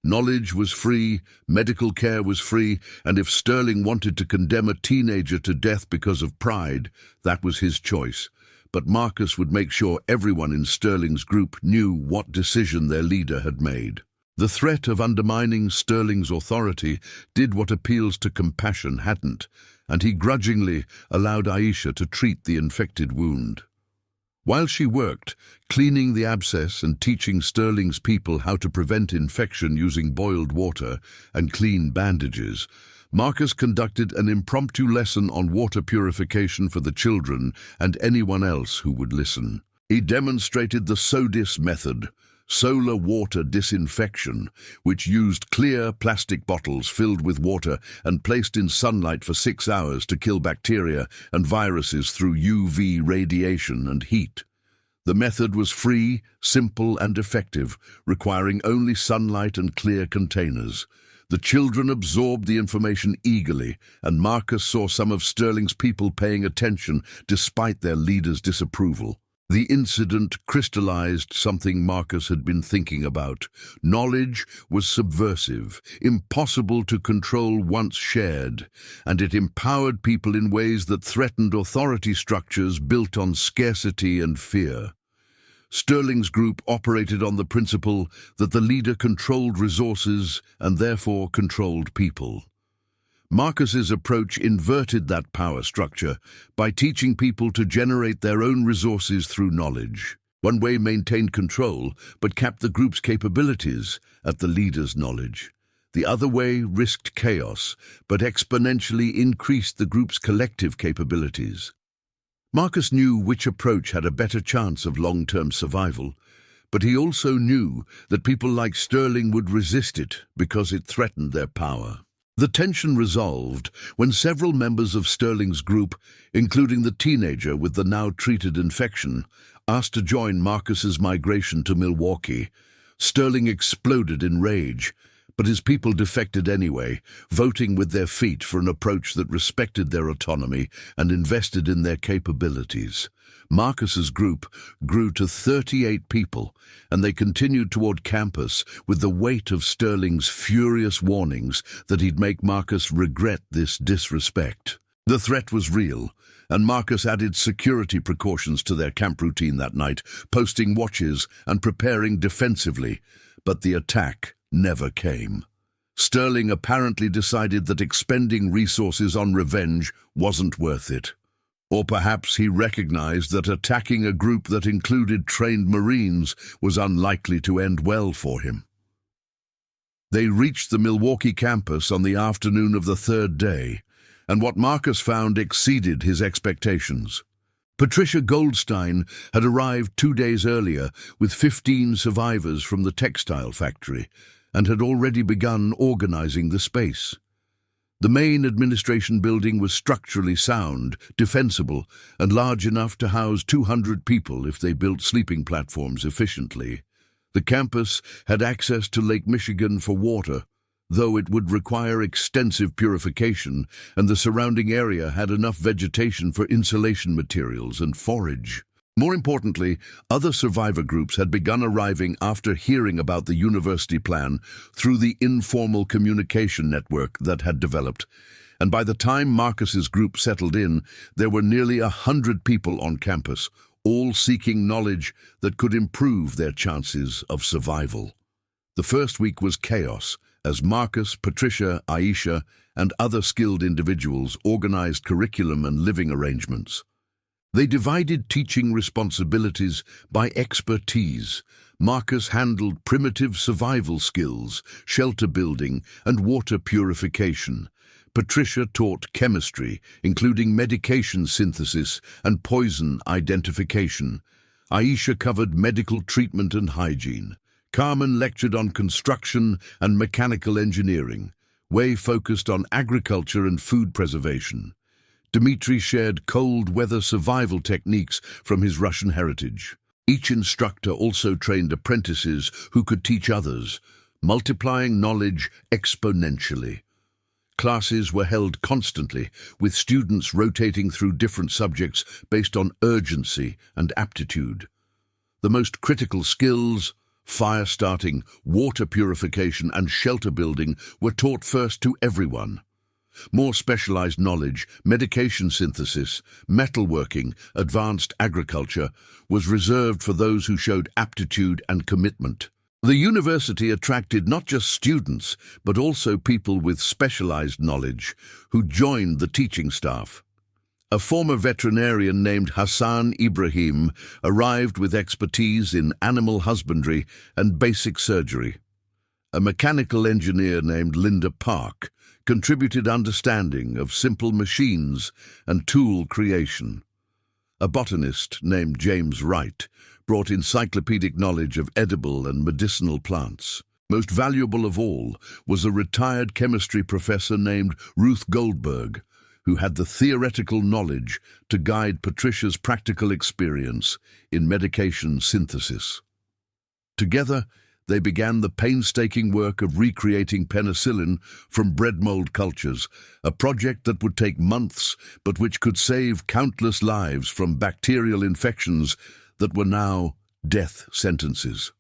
Knowledge was free, medical care was free, and if Sterling wanted to condemn a teenager to death because of pride, that was his choice. But Marcus would make sure everyone in Sterling's group knew what decision their leader had made. The threat of undermining Sterling's authority did what appeals to compassion hadn't, and he grudgingly allowed Aisha to treat the infected wound. While she worked, cleaning the abscess and teaching Sterling's people how to prevent infection using boiled water and clean bandages, Marcus conducted an impromptu lesson on water purification for the children and anyone else who would listen. He demonstrated the SODIS method, solar water disinfection, which used clear plastic bottles filled with water and placed in sunlight for 6 hours to kill bacteria and viruses through UV radiation and heat. The method was free, simple, and effective, requiring only sunlight and clear containers. The children absorbed the information eagerly, and Marcus saw some of Sterling's people paying attention despite their leader's disapproval. The incident crystallized something Marcus had been thinking about. Knowledge was subversive, impossible to control once shared, and it empowered people in ways that threatened authority structures built on scarcity and fear. Sterling's group operated on the principle that the leader controlled resources and therefore controlled people. Marcus's approach inverted that power structure by teaching people to generate their own resources through knowledge. One way maintained control but kept the group's capabilities at the leader's knowledge. The other way risked chaos but exponentially increased the group's collective capabilities. Marcus knew which approach had a better chance of long-term survival, but he also knew that people like Sterling would resist it because it threatened their power. The tension resolved when several members of Sterling's group, including the teenager with the now-treated infection, asked to join Marcus's migration to Milwaukee. Sterling exploded in rage, but his people defected anyway, voting with their feet for an approach that respected their autonomy and invested in their capabilities. Marcus's group grew to 38 people, and they continued toward campus with the weight of Sterling's furious warnings that he'd make Marcus regret this disrespect. The threat was real, and Marcus added security precautions to their camp routine that night, posting watches and preparing defensively, but the attack never came. Sterling apparently decided that expending resources on revenge wasn't worth it. Or perhaps he recognized that attacking a group that included trained Marines was unlikely to end well for him. They reached the Milwaukee campus on the afternoon of the third day, and what Marcus found exceeded his expectations. Patricia Goldstein had arrived 2 days earlier with 15 survivors from the textile factory and had already begun organizing the space. The main administration building was structurally sound, defensible, and large enough to house 200 people if they built sleeping platforms efficiently. The campus had access to Lake Michigan for water, though it would require extensive purification, and the surrounding area had enough vegetation for insulation materials and forage. More importantly, other survivor groups had begun arriving after hearing about the university plan through the informal communication network that had developed, and by the time Marcus's group settled in, there were nearly 100 people on campus, all seeking knowledge that could improve their chances of survival. The first week was chaos, as Marcus, Patricia, Aisha, and other skilled individuals organized curriculum and living arrangements. They divided teaching responsibilities by expertise. Marcus handled primitive survival skills, shelter building, and water purification. Patricia taught chemistry, including medication synthesis and poison identification. Aisha covered medical treatment and hygiene. Carmen lectured on construction and mechanical engineering. Wei focused on agriculture and food preservation. Dmitry shared cold weather survival techniques from his Russian heritage. Each instructor also trained apprentices who could teach others, multiplying knowledge exponentially. Classes were held constantly, with students rotating through different subjects based on urgency and aptitude. The most critical skills, fire starting, water purification, and shelter building, were taught first to everyone. More specialized knowledge, medication synthesis, metalworking, advanced agriculture, was reserved for those who showed aptitude and commitment. The university attracted not just students, but also people with specialized knowledge who joined the teaching staff. A former veterinarian named Hassan Ibrahim arrived with expertise in animal husbandry and basic surgery. A mechanical engineer named Linda Park contributed understanding of simple machines and tool creation. A botanist named James Wright brought encyclopedic knowledge of edible and medicinal plants. Most valuable of all was a retired chemistry professor named Ruth Goldberg, who had the theoretical knowledge to guide Patricia's practical experience in medication synthesis. Together, they began the painstaking work of recreating penicillin from bread mold cultures, a project that would take months, but which could save countless lives from bacterial infections that were now death sentences.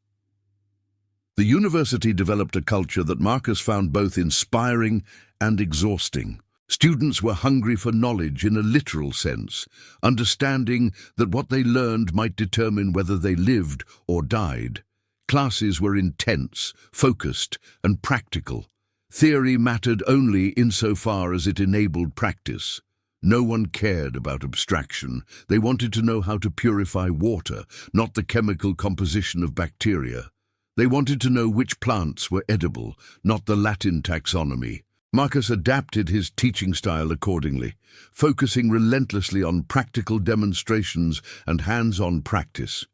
The university developed a culture that Marcus found both inspiring and exhausting. Students were hungry for knowledge in a literal sense, understanding that what they learned might determine whether they lived or died. Classes were intense, focused, and practical. Theory mattered only insofar as it enabled practice. No one cared about abstraction. They wanted to know how to purify water, not the chemical composition of bacteria. They wanted to know which plants were edible, not the Latin taxonomy. Marcus adapted his teaching style accordingly, focusing relentlessly on practical demonstrations and hands-on practice.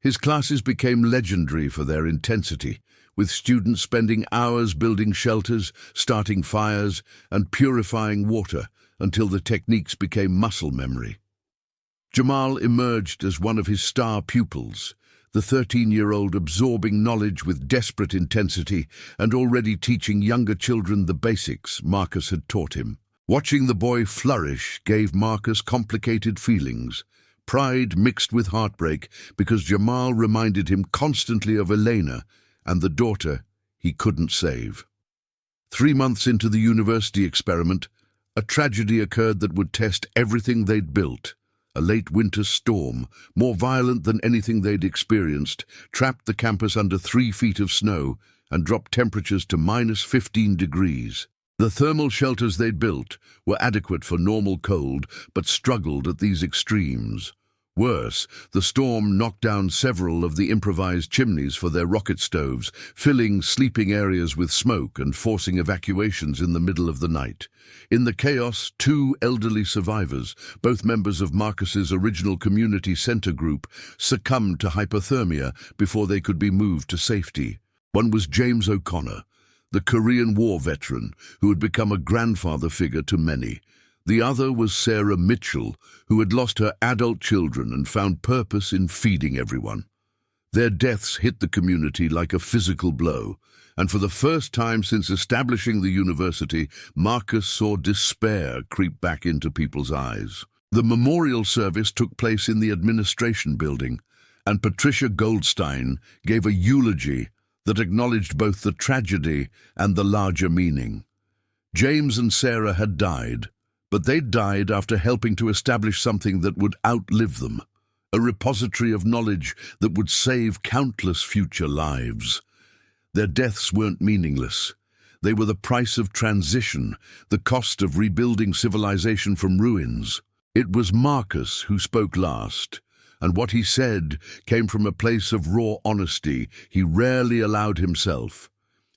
His classes became legendary for their intensity, with students spending hours building shelters, starting fires, and purifying water until the techniques became muscle memory. Jamal emerged as one of his star pupils, the 13-year-old absorbing knowledge with desperate intensity and already teaching younger children the basics Marcus had taught him. Watching the boy flourish gave Marcus complicated feelings, pride mixed with heartbreak, because Jamal reminded him constantly of Elena and the daughter he couldn't save. 3 months into the university experiment, a tragedy occurred that would test everything they'd built. A late winter storm, more violent than anything they'd experienced, trapped the campus under 3 feet of snow and dropped temperatures to -15 degrees. The thermal shelters they'd built were adequate for normal cold, but struggled at these extremes. Worse, the storm knocked down several of the improvised chimneys for their rocket stoves, filling sleeping areas with smoke and forcing evacuations in the middle of the night. In the chaos, 2 elderly survivors, both members of Marcus's original community center group, succumbed to hypothermia before they could be moved to safety. One was James O'Connor, the Korean War veteran who had become a grandfather figure to many. The other was Sarah Mitchell, who had lost her adult children and found purpose in feeding everyone. Their deaths hit the community like a physical blow, and for the first time since establishing the university, Marcus saw despair creep back into people's eyes. The memorial service took place in the administration building, and Patricia Goldstein gave a eulogy that acknowledged both the tragedy and the larger meaning. James and Sarah had died, but they died after helping to establish something that would outlive them, a repository of knowledge that would save countless future lives. Their deaths weren't meaningless. They were the price of transition, the cost of rebuilding civilization from ruins. It was Marcus who spoke last, and what he said came from a place of raw honesty he rarely allowed himself.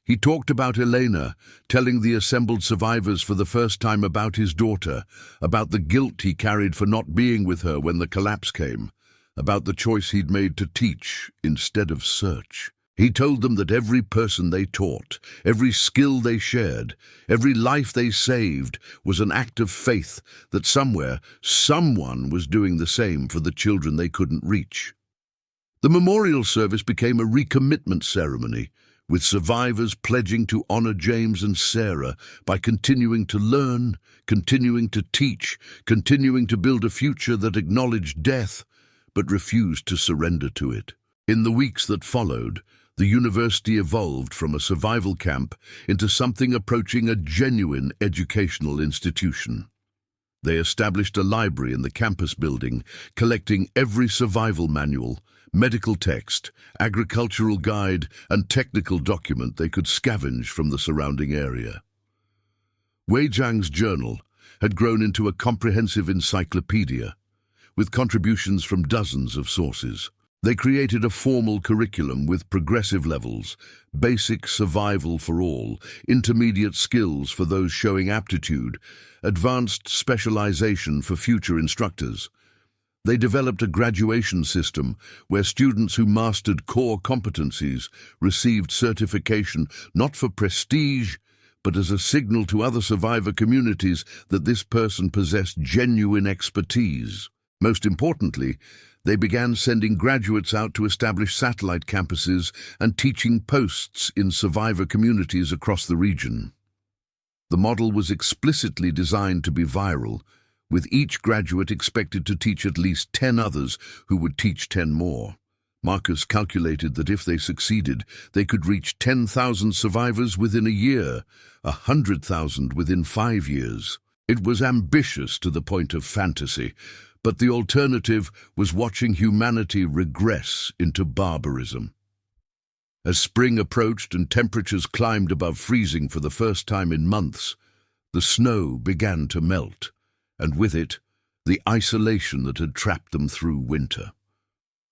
He talked about Elena, telling the assembled survivors for the first time about his daughter, about the guilt he carried for not being with her when the collapse came, about the choice he'd made to teach instead of search. He told them that every person they taught, every skill they shared, every life they saved was an act of faith that somewhere, someone was doing the same for the children they couldn't reach. The memorial service became a recommitment ceremony, with survivors pledging to honor James and Sarah by continuing to learn, continuing to teach, continuing to build a future that acknowledged death, but refused to surrender to it. In the weeks that followed, the university evolved from a survival camp into something approaching a genuine educational institution. They established a library in the campus building, collecting every survival manual, medical text, agricultural guide, and technical document they could scavenge from the surrounding area. Wei Jiang's journal had grown into a comprehensive encyclopedia, with contributions from dozens of sources. They created a formal curriculum with progressive levels, basic survival for all, intermediate skills for those showing aptitude, advanced specialization for future instructors. They developed a graduation system where students who mastered core competencies received certification not for prestige, but as a signal to other survivor communities that this person possessed genuine expertise. Most importantly, They began sending graduates out to establish satellite campuses and teaching posts in survivor communities across the region. The model was explicitly designed to be viral, with each graduate expected to teach at least 10 others who would teach 10 more. Marcus calculated that if they succeeded, they could reach 10,000 survivors within a year, 100,000 within 5 years. It was ambitious to the point of fantasy, but the alternative was watching humanity regress into barbarism. As spring approached and temperatures climbed above freezing for the first time in months, the snow began to melt, and with it, the isolation that had trapped them through winter.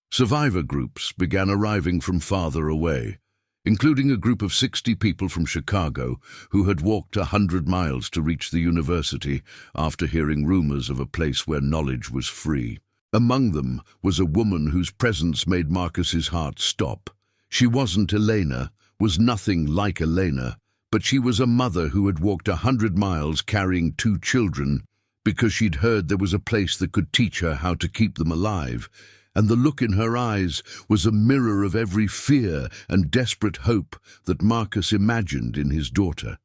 Survivor groups began arriving from farther away, including a group of 60 people from Chicago who had walked 100 miles to reach the university after hearing rumors of a place where knowledge was free. Among them was a woman whose presence made Marcus's heart stop. She wasn't Elena, was nothing like Elena, but she was a mother who had walked 100 miles carrying 2 children because she'd heard there was a place that could teach her how to keep them alive, and the look in her eyes was a mirror of every fear and desperate hope that Marcus imagined in his daughter.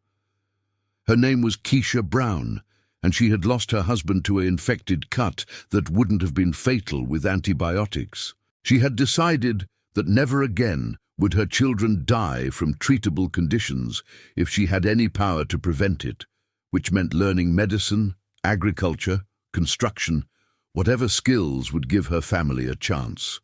Her name was Keisha Brown, and she had lost her husband to an infected cut that wouldn't have been fatal with antibiotics. She had decided that never again would her children die from treatable conditions if she had any power to prevent it, which meant learning medicine, agriculture, construction, whatever skills would give her family a chance.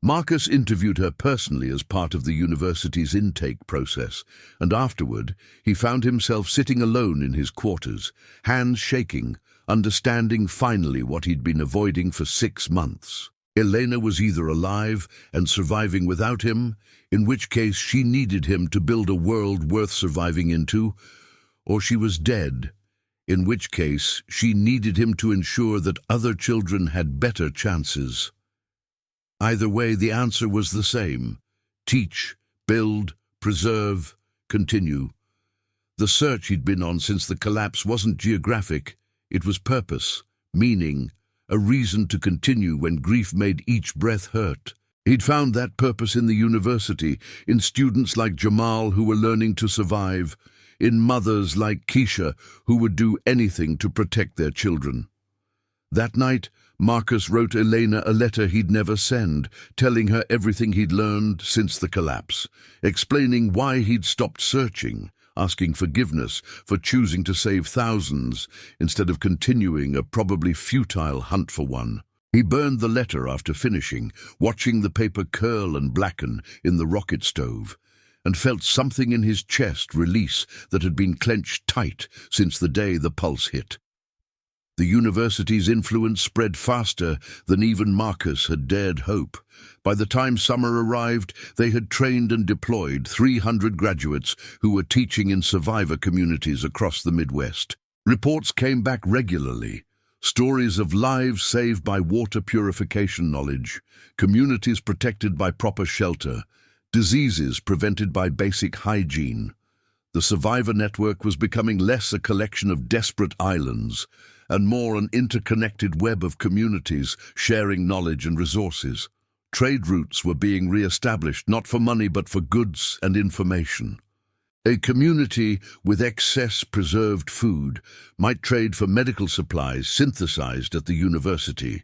Marcus interviewed her personally as part of the university's intake process, and afterward he found himself sitting alone in his quarters, hands shaking, understanding finally what he'd been avoiding for 6 months. Elena was either alive and surviving without him, in which case she needed him to build a world worth surviving into, or she was dead, in which case she needed him to ensure that other children had better chances. Either way, the answer was the same: teach, build, preserve, continue. The search he'd been on since the collapse wasn't geographic, it was purpose, meaning, a reason to continue when grief made each breath hurt. He'd found that purpose in the university, in students like Jamal who were learning to survive, in mothers like Keisha who would do anything to protect their children. That night, Marcus wrote Elena a letter he'd never send, telling her everything he'd learned since the collapse, explaining why he'd stopped searching, asking forgiveness for choosing to save thousands instead of continuing a probably futile hunt for one. He burned the letter after finishing, watching the paper curl and blacken in the rocket stove, and felt something in his chest release that had been clenched tight since the day the pulse hit. The university's influence spread faster than even Marcus had dared hope. By the time summer arrived, they had trained and deployed 300 graduates who were teaching in survivor communities across the Midwest. Reports came back regularly. Stories of lives saved by water purification knowledge, communities protected by proper shelter, diseases prevented by basic hygiene. The survivor network was becoming less a collection of desperate islands and more an interconnected web of communities sharing knowledge and resources. Trade routes were being re-established, not for money but for goods and information. A community with excess preserved food might trade for medical supplies synthesized at the university.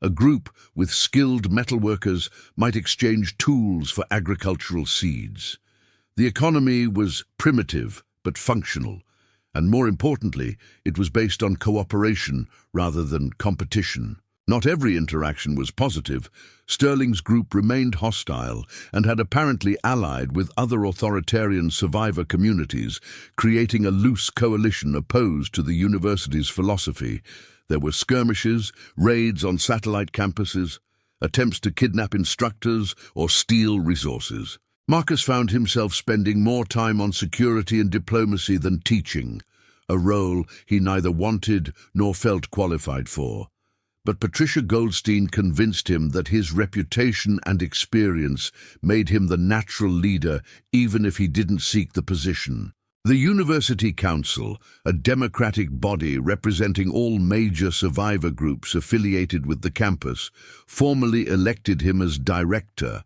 A group with skilled metalworkers might exchange tools for agricultural seeds. The economy was primitive but functional, and more importantly, it was based on cooperation rather than competition. Not every interaction was positive. Sterling's group remained hostile and had apparently allied with other authoritarian survivor communities, creating a loose coalition opposed to the university's philosophy. There were skirmishes, raids on satellite campuses, attempts to kidnap instructors or steal resources. Marcus found himself spending more time on security and diplomacy than teaching, a role he neither wanted nor felt qualified for. But Patricia Goldstein convinced him that his reputation and experience made him the natural leader even if he didn't seek the position. The University Council, a democratic body representing all major survivor groups affiliated with the campus, formally elected him as director,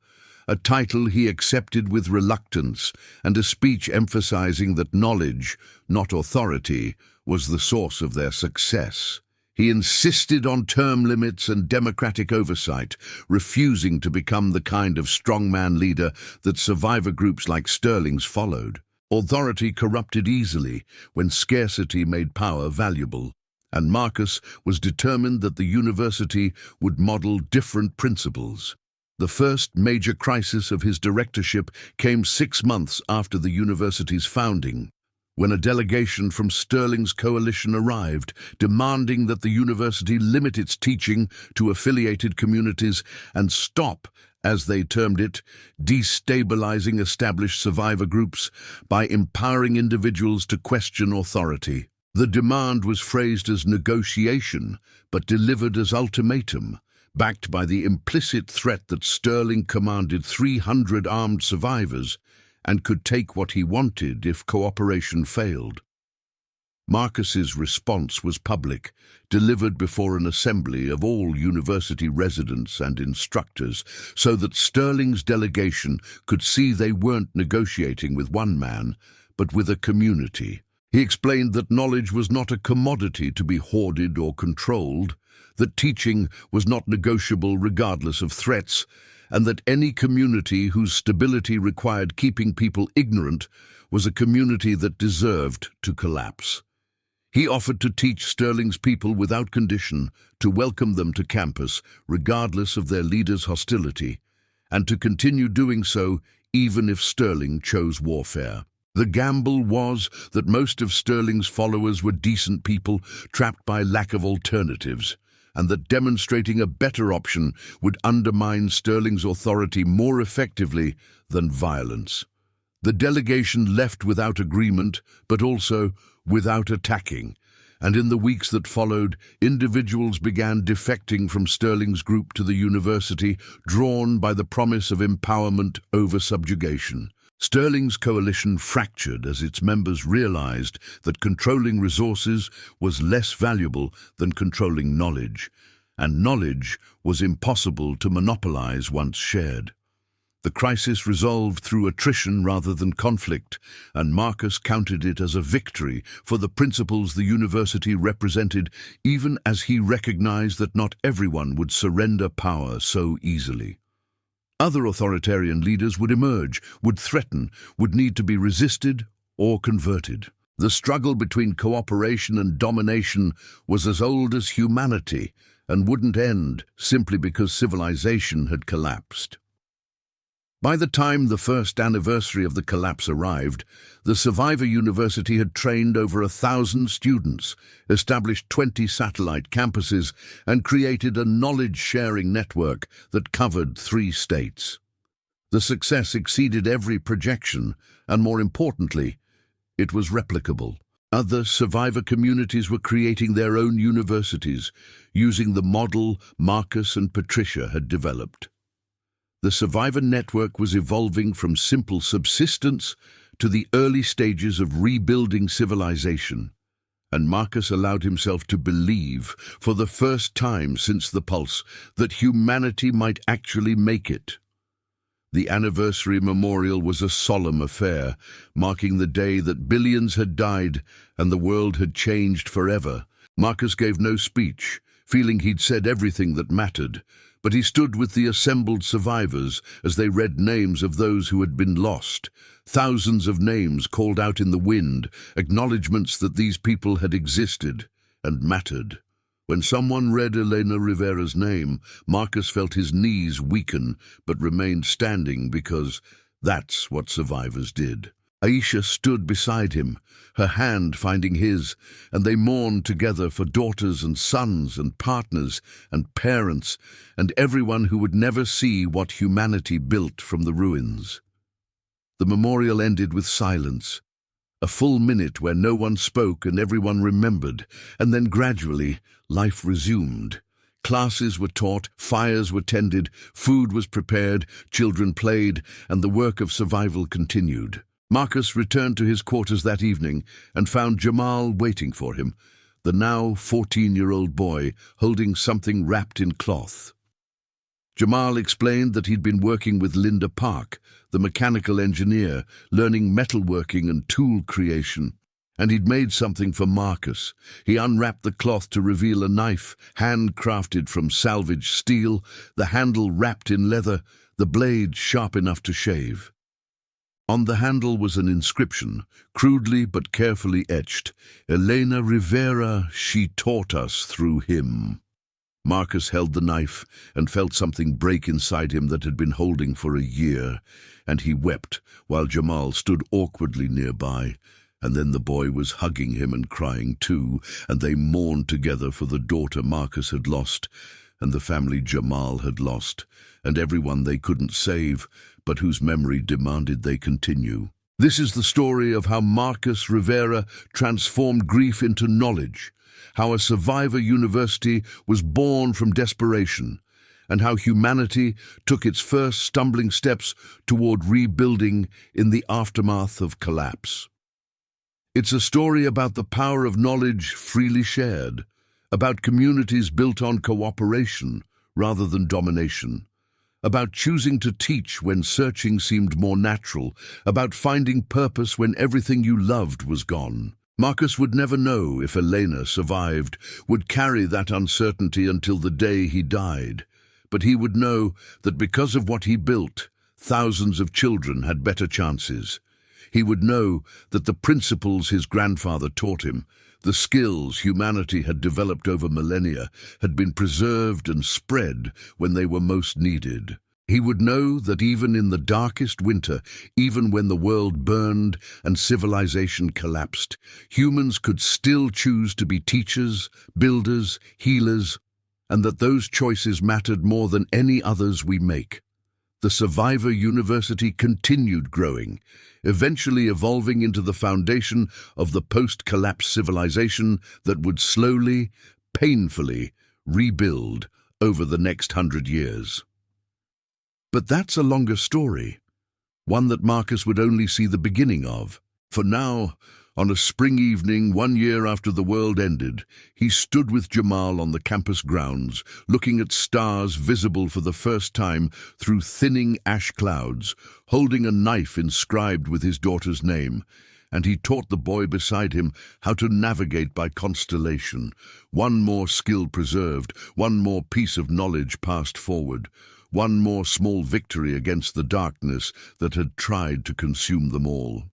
a title he accepted with reluctance and a speech emphasizing that knowledge, not authority, was the source of their success. He insisted on term limits and democratic oversight, refusing to become the kind of strongman leader that survivor groups like Sterling's followed. Authority corrupted easily when scarcity made power valuable, and Marcus was determined that the university would model different principles. The first major crisis of his directorship came 6 months after the university's founding, when a delegation from Sterling's coalition arrived, demanding that the university limit its teaching to affiliated communities and stop, as they termed it, destabilizing established survivor groups by empowering individuals to question authority. The demand was phrased as negotiation, but delivered as ultimatum, backed by the implicit threat that Sterling commanded 300 armed survivors and could take what he wanted if cooperation failed. Marcus's response was public, delivered before an assembly of all university residents and instructors, so that Sterling's delegation could see they weren't negotiating with one man, but with a community. He explained that knowledge was not a commodity to be hoarded or controlled, that teaching was not negotiable regardless of threats, and that any community whose stability required keeping people ignorant was a community that deserved to collapse. He offered to teach Sterling's people without condition, to welcome them to campus regardless of their leader's hostility, and to continue doing so even if Sterling chose warfare. The gamble was that most of Sterling's followers were decent people trapped by lack of alternatives, and that demonstrating a better option would undermine Sterling's authority more effectively than violence. The delegation left without agreement, but also without attacking, and in the weeks that followed, individuals began defecting from Sterling's group to the university, drawn by the promise of empowerment over subjugation. Sterling's coalition fractured as its members realized that controlling resources was less valuable than controlling knowledge, and knowledge was impossible to monopolize once shared. The crisis resolved through attrition rather than conflict, and Marcus counted it as a victory for the principles the university represented, even as he recognized that not everyone would surrender power so easily. Other authoritarian leaders would emerge, would threaten, would need to be resisted or converted. The struggle between cooperation and domination was as old as humanity and wouldn't end simply because civilization had collapsed. By the time the first anniversary of the collapse arrived, the Survivor University had trained over 1,000 students, established 20 satellite campuses, and created a knowledge-sharing network that covered 3 states. The success exceeded every projection, and more importantly, it was replicable. Other survivor communities were creating their own universities, using the model Marcus and Patricia had developed. The Survivor Network was evolving from simple subsistence to the early stages of rebuilding civilization, and Marcus allowed himself to believe, for the first time since the Pulse, that humanity might actually make it. The anniversary memorial was a solemn affair, marking the day that billions had died and the world had changed forever. Marcus gave no speech, feeling he'd said everything that mattered, but he stood with the assembled survivors as they read names of those who had been lost. Thousands of names called out in the wind, acknowledgments that these people had existed and mattered. When someone read Elena Rivera's name, Marcus felt his knees weaken but remained standing because that's what survivors did. Aisha stood beside him, her hand finding his, and they mourned together for daughters and sons and partners and parents and everyone who would never see what humanity built from the ruins. The memorial ended with silence, a full minute where no one spoke and everyone remembered, and then gradually life resumed. Classes were taught, fires were tended, food was prepared, children played, and the work of survival continued. Marcus returned to his quarters that evening and found Jamal waiting for him, the now 14-year-old boy holding something wrapped in cloth. Jamal explained that he'd been working with Linda Park, the mechanical engineer, learning metalworking and tool creation, and he'd made something for Marcus. He unwrapped the cloth to reveal a knife, handcrafted from salvaged steel, the handle wrapped in leather, the blade sharp enough to shave. On the handle was an inscription, crudely but carefully etched, "Elena Rivera, she taught us through him." Marcus held the knife and felt something break inside him that had been holding for a year, and he wept while Jamal stood awkwardly nearby. And then the boy was hugging him and crying too, and they mourned together for the daughter Marcus had lost, and the family Jamal had lost, and everyone they couldn't save, but whose memory demanded they continue. This is the story of how Marcus Rivera transformed grief into knowledge, how a survivor university was born from desperation, and how humanity took its first stumbling steps toward rebuilding in the aftermath of collapse. It's a story about the power of knowledge freely shared, about communities built on cooperation rather than domination, about choosing to teach when searching seemed more natural, about finding purpose when everything you loved was gone. Marcus would never know if Elena survived, would carry that uncertainty until the day he died. But he would know that because of what he built, thousands of children had better chances. He would know that the principles his grandfather taught him, the skills humanity had developed over millennia, had been preserved and spread when they were most needed. He would know that even in the darkest winter, even when the world burned and civilization collapsed, humans could still choose to be teachers, builders, healers, and that those choices mattered more than any others we make. The Survivor University continued growing, eventually evolving into the foundation of the post-collapse civilization that would slowly, painfully rebuild over the next 100 years. But that's a longer story, one that Marcus would only see the beginning of. For now, on a spring evening 1 year after the world ended, he stood with Jamal on the campus grounds, looking at stars visible for the first time through thinning ash clouds, holding a knife inscribed with his daughter's name. And he taught the boy beside him how to navigate by constellation. One more skill preserved, one more piece of knowledge passed forward, one more small victory against the darkness that had tried to consume them all.